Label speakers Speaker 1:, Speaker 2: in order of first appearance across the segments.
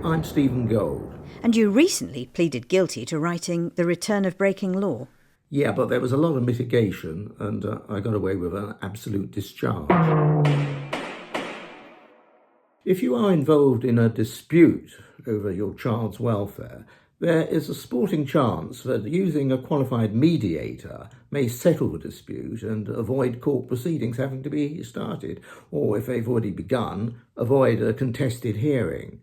Speaker 1: I'm Stephen Gold.
Speaker 2: And you recently pleaded guilty to writing The Return of Breaking Law.
Speaker 1: Yeah, but there was a lot of mitigation and I got away with an absolute discharge. If you are involved in a dispute over your child's welfare, there is a sporting chance that using a qualified mediator may settle the dispute and avoid court proceedings having to be started, or if they've already begun, avoid a contested hearing.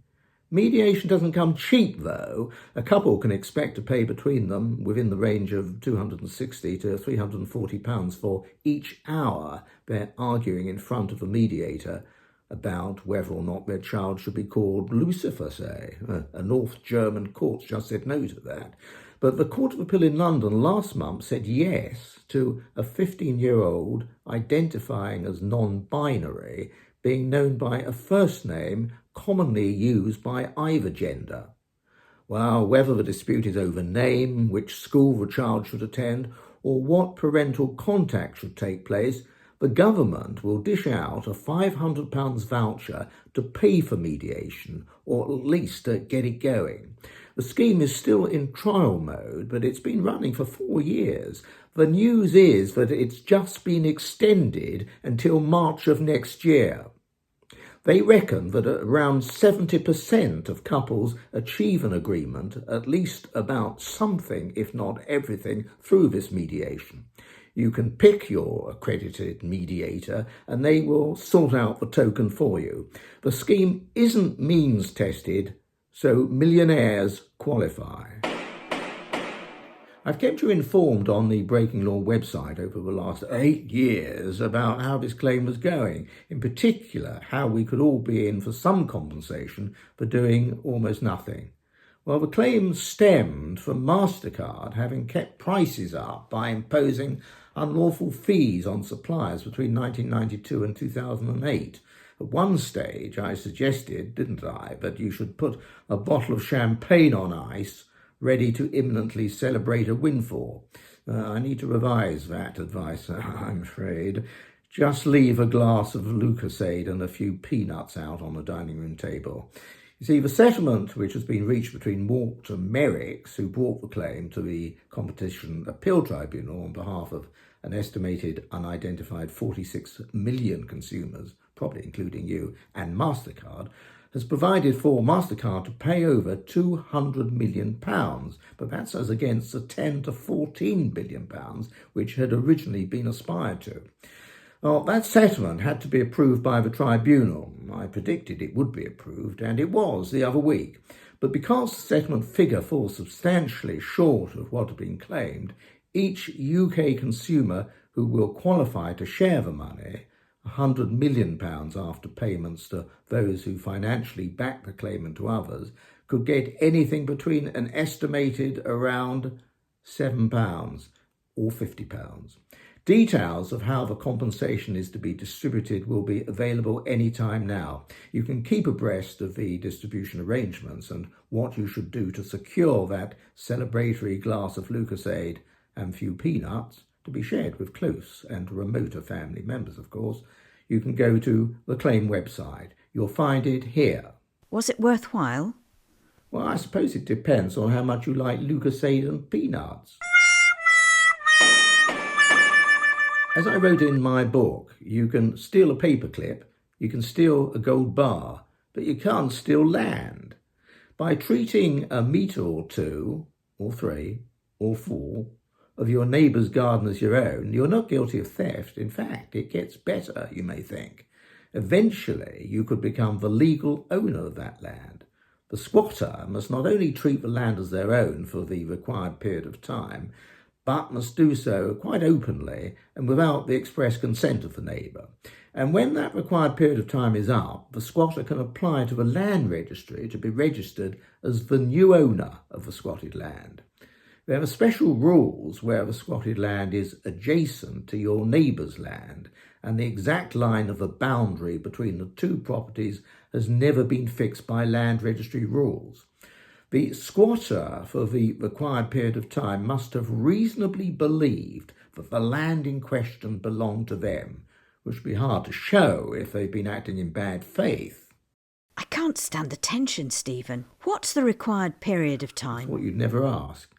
Speaker 1: Mediation doesn't come cheap, though. A couple can expect to pay between them within the range of £260 to £340 for each hour they're arguing in front of a mediator about whether or not their child should be called Lucifer, say. A North German court just said no to that. But the Court of Appeal in London last month said yes to a 15-year-old identifying as non-binary being known by a first name commonly used by either gender. Well, whether the dispute is over name, which school the child should attend, or what parental contact should take place, the government will dish out a £500 voucher to pay for mediation, or at least to get it going. The scheme is still in trial mode, but it's been running for 4 years. The news is that it's just been extended until March of next year. They reckon that around 70% of couples achieve an agreement, at least about something, if not everything, through this mediation. You can pick your accredited mediator and they will sort out the token for you. The scheme isn't means tested, so millionaires qualify. I've kept you informed on the Breaking Law website over the last 8 years about how this claim was going, in particular how we could all be in for some compensation for doing almost nothing. Well, the claim stemmed from MasterCard having kept prices up by imposing unlawful fees on suppliers between 1992 and 2008. At one stage, I suggested, didn't I, that you should put a bottle of champagne on ice ready to imminently celebrate a windfall. I need to revise that advice, I'm afraid. Just leave a glass of Lucozade and a few peanuts out on the dining room table. You see, the settlement which has been reached between Malt and MERRICKS, who brought the claim to the Competition Appeal Tribunal on behalf of an estimated unidentified 46 million consumers, probably including you, and MasterCard, has provided for MasterCard to pay over £200 million, but that's as against the £10 to £14 billion which had originally been aspired to. Well, that settlement had to be approved by the tribunal. I predicted it would be approved, and it was the other week. But because the settlement figure falls substantially short of what had been claimed, each UK consumer who will qualify to share the money, £100 million after payments to those who financially back the claimant to others, could get anything between an estimated around £7 or £50. Details of how the compensation is to be distributed will be available any time now. You can keep abreast of the distribution arrangements and what you should do to secure that celebratory glass of Lucozade and few peanuts to be shared with close and remoter family members, of course. You can go to the claim website. You'll find it here.
Speaker 2: Was it worthwhile?
Speaker 1: Well, I suppose it depends on how much you like Lucozade and peanuts. As I wrote in my book, you can steal a paperclip, you can steal a gold bar, but you can't steal land. By treating a metre or two, or 3, or 4, of your neighbour's garden as your own, you're not guilty of theft. In fact, it gets better, you may think. Eventually, you could become the legal owner of that land. The squatter must not only treat the land as their own for the required period of time, but must do so quite openly and without the express consent of the neighbour. And when that required period of time is up, the squatter can apply to the land registry to be registered as the new owner of the squatted land. There are special rules where the squatted land is adjacent to your neighbour's land, and the exact line of the boundary between the two properties has never been fixed by land registry rules. The squatter for the required period of time must have reasonably believed that the land in question belonged to them, which would be hard to show if they've been acting in bad faith.
Speaker 2: I can't stand the tension, Stephen. What's the required period of time?
Speaker 1: What you'd never ask.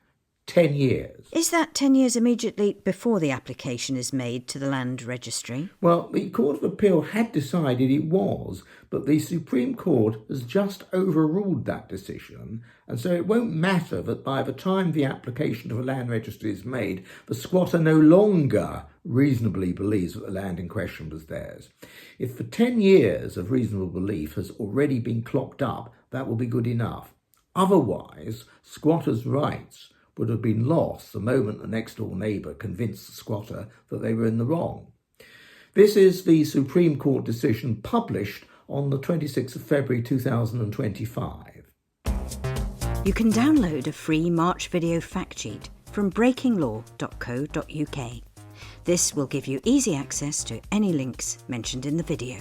Speaker 1: 10 years.
Speaker 2: Is that 10 years immediately before the application is made to the Land Registry?
Speaker 1: Well, the Court of Appeal had decided it was, but the Supreme Court has just overruled that decision, and so it won't matter that by the time the application to the Land Registry is made, the squatter no longer reasonably believes that the land in question was theirs. If the 10 years of reasonable belief has already been clocked up, that will be good enough. Otherwise, squatters' rights would have been lost the moment the next door neighbour convinced the squatter that they were in the wrong. This is the Supreme Court decision published on the 26th of February 2025.
Speaker 2: You can download a free March video fact sheet from breakinglaw.co.uk. This will give you easy access to any links mentioned in the video.